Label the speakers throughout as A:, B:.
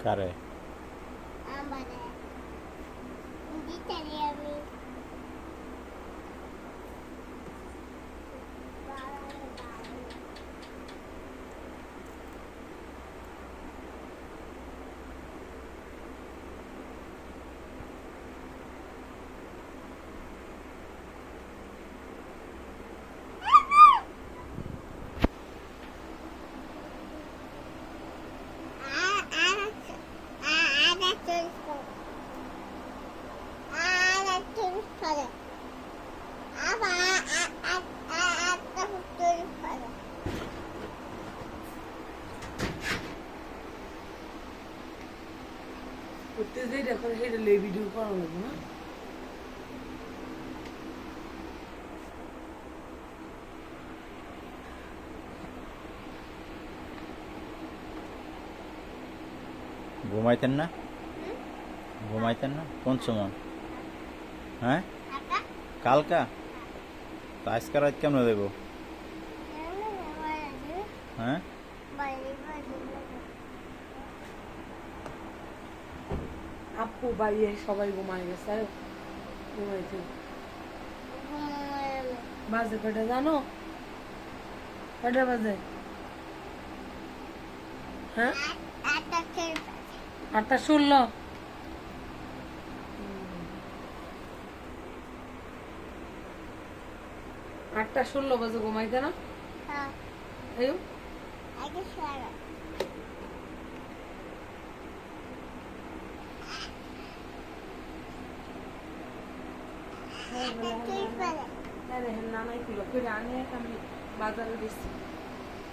A: কারে?
B: আমারে দিতারি আমি
C: করতে যেটা করে সেটা লে ভিডিও করা লাগবে না।
A: ঘুমাইতেন না? ঘুমাইতেন না কোন সময়? হ্যাঁ, কালকা তো আজকে রাত কেমন দেবো? হ্যাঁ,
C: আপু বাইরে সবাই ঘুমায় গেছে আর ঘুমাইতে বাজে কটা জানো? কটা বাজে? হ্যাঁ, 8:16। 8:16 বাজে ঘুমাইতে না? আয়ো নানাই কিলো করে আনে আমি বাজারে গেছি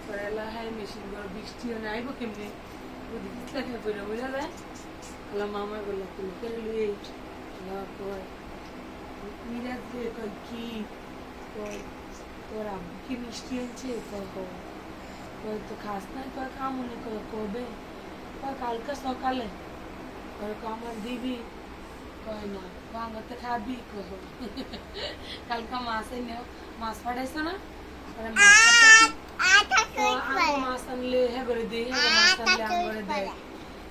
C: সরেলা হ্যাঁ মেশিন করে বৃষ্টি হয়ে আইব কেমনি ওদিকে খেয়ে পড়ে বোঝা যায় বললাম মামা বললো কিলো করে লুয়ে কয় মিরাজ রে কয় কি কয় তোর আব্বু কি মিষ্টি আনছে কয় কয় তো খাস না কয় কামনে কয় কবে কয় কালকে সকালে কয় আমার দিবি কয় না ভাঙাতে খাবি কয় কালকে মাছ এনে মাছ পাঠাইছো না মাছ আনলে হ্যাঁ করে দে মাছ আনলে আম করে দেয়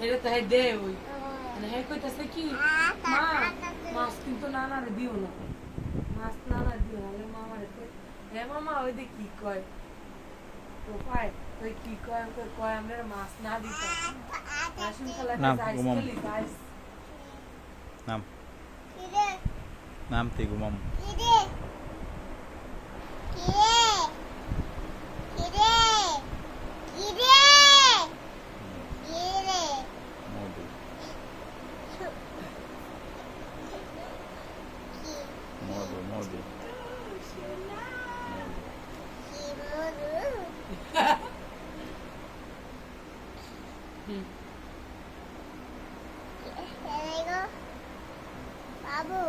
C: এটা তো হ্যাঁ দে ওই মানে হ্যাঁ কইতাছে কি মা মাছ কিন্তু নানারে দিও না মাছ নানা দিও না মামারে হ্যাঁ মামা ওই যে কি কয় তো পায় ওই কি কয় কয় আমরা মাছ না দিতাম আসুন খেলা যাইস
A: নাম নাম তে ঘুমাম মধু মধু
B: বাবু